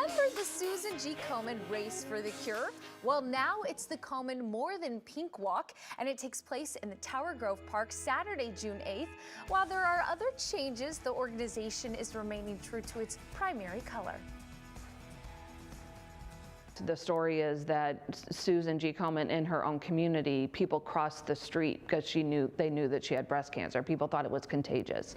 Remember the Susan G. Komen Race for the Cure? Well, now it's the Komen More Than Pink Walk, and it takes place in the Tower Grove Park Saturday, June 8th. While there are other changes, the organization is remaining true to its primary color. The story is that Susan G. Komen, in her own community, people crossed the street because they knew that she had breast cancer. People thought it was contagious.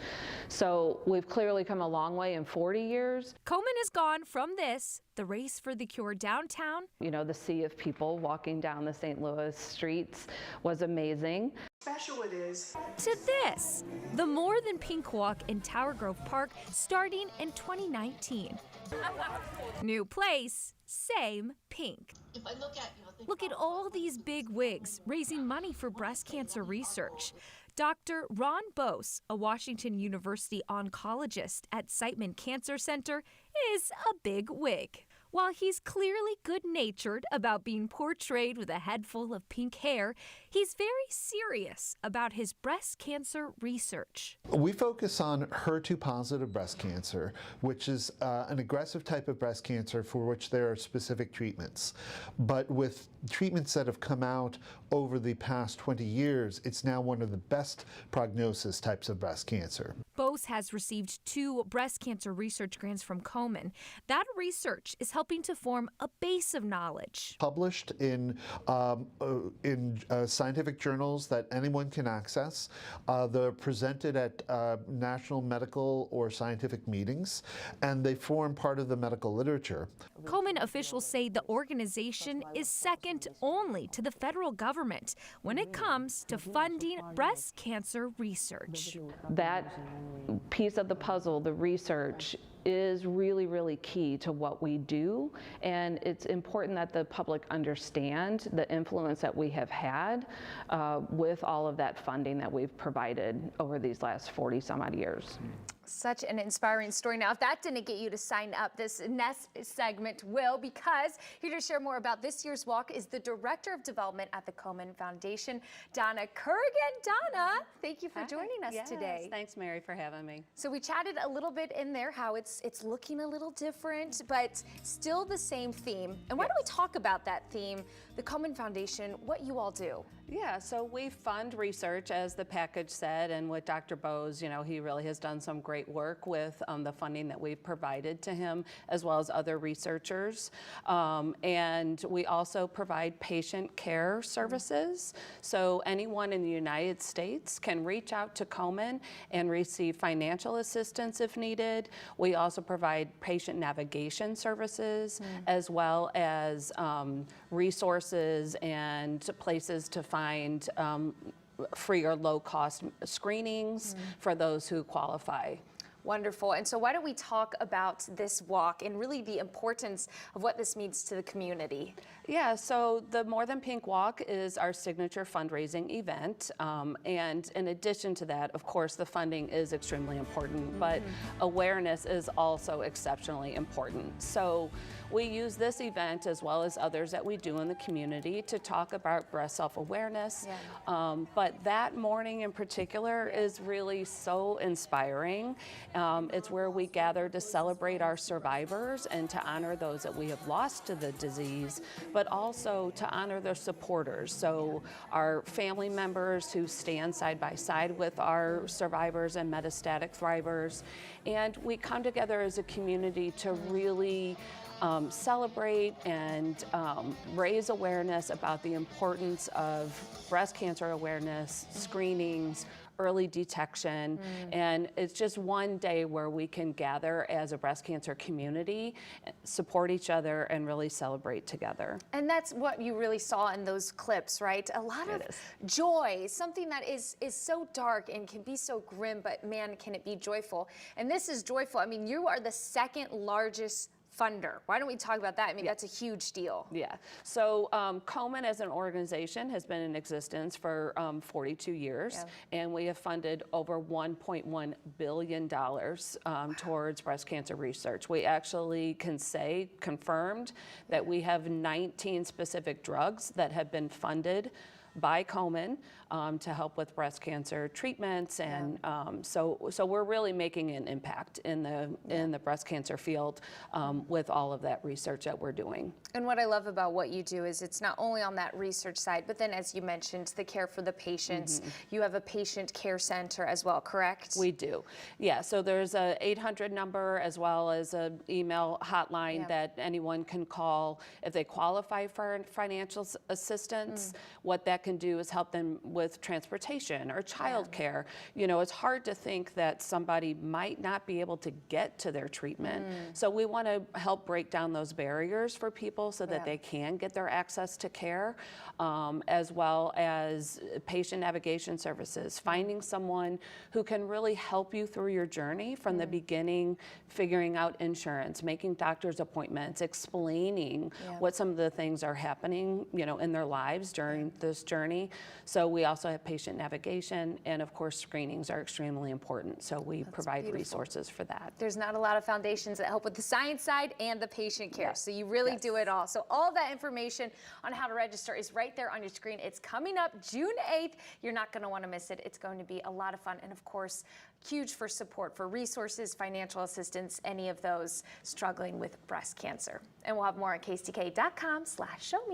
So we've clearly come a long way in 40 years. Komen has gone from this, the Race for the Cure downtown. You know, the sea of people walking down the St. Louis streets was amazing. Special it is. To this, the More Than Pink Walk in Tower Grove Park starting in 2019. New place, same pink. If I Look at all these big wigs raising money for breast cancer research. Dr. Ron Bose, a Washington University oncologist at Siteman Cancer Center, is a big wig. While he's clearly good-natured about being portrayed with a head full of pink hair, he's very serious about his breast cancer research. We focus on HER2-positive breast cancer, which is an aggressive type of breast cancer for which there are specific treatments. But with treatments that have come out over the past 20 years, it's now one of the best prognosis types of breast cancer. Bose has received 2 breast cancer research grants from Komen. That research is helping to form a base of knowledge. Published in scientific journals that anyone can access. They're presented at national medical or scientific meetings, and they form part of the medical literature. Komen officials say the organization is second only to the federal government when it comes to funding breast cancer research. That piece of the puzzle, the research, is really, really key to what we do, and it's important that the public understand the influence that we have had with all of that funding that we've provided over these last 40 some odd years. Such an inspiring story. Now, if that didn't get you to sign up, this next segment will, because here to share more about this year's walk is the Director of Development at the Komen Foundation, Donna Kurgan. Donna, thank you for joining us today. Thanks, Mary, for having me. So we chatted a little bit in there how it's looking a little different, but still the same theme. And why don't we talk about that theme, the Komen Foundation, what you all do? Yeah, so we fund research, as the package said, and with Dr. Bose, you know, he really has done some great work with the funding that we've provided to him, as well as other researchers. And we also provide patient care services. So anyone in the United States can reach out to Komen and receive financial assistance if needed. We also provide patient navigation services, as well as resources and places to find free or low-cost screenings for those who qualify. Wonderful. And so why don't we talk about this walk and really the importance of what this means to the community? Yeah, so the More Than Pink Walk is our signature fundraising event. And in addition to that, of course, the funding is extremely important, but awareness is also exceptionally important. So we use this event, as well as others that we do in the community, to talk about breast self-awareness. But that morning in particular is really so inspiring. It's where we gather to celebrate our survivors and to honor those that we have lost to the disease, but also to honor their supporters. So our family members who stand side by side with our survivors and metastatic thrivers. And we come together as a community to really celebrate and raise awareness about the importance of breast cancer awareness, screenings, early detection, and it's just one day where we can gather as a breast cancer community, support each other, and really celebrate together. And that's what you really saw in those clips, right? A lot of joy, something that is so dark and can be so grim, but man, can it be joyful. And this is joyful. I mean, you are the second largest funder. Why don't we talk about that? I mean, that's a huge deal. Yeah. So Komen as an organization has been in existence for 42 years, and we have funded over $1.1 billion towards breast cancer research. We actually can say, confirmed, that we have 19 specific drugs that have been funded by Komen to help with breast cancer treatments, and so we're really making an impact in the breast cancer field with all of that research that we're doing. And what I love about what you do is it's not only on that research side, but then as you mentioned, the care for the patients. You have a patient care center as well, correct? We do. Yeah, so there's a 800 number as well as an email hotline that anyone can call if they qualify for financial assistance. What that can do is help them with transportation or childcare. You know, it's hard to think that somebody might not be able to get to their treatment. So we want to help break down those barriers for people so that they can get their access to care, as well as patient navigation services, finding someone who can really help you through your journey from the beginning, figuring out insurance, making doctor's appointments, explaining what some of the things are happening, you know, in their lives during this journey. So we also have patient navigation, and of course screenings are extremely important. So we provide resources for that. There's not a lot of foundations that help with the science side and the patient care. So you really do it all. So all that information on how to register is right there on your screen. It's coming up June 8th. You're not going to want to miss it. It's going to be a lot of fun. And of course, huge for support for resources, financial assistance, any of those struggling with breast cancer. And we'll have more at kstk.com/showme.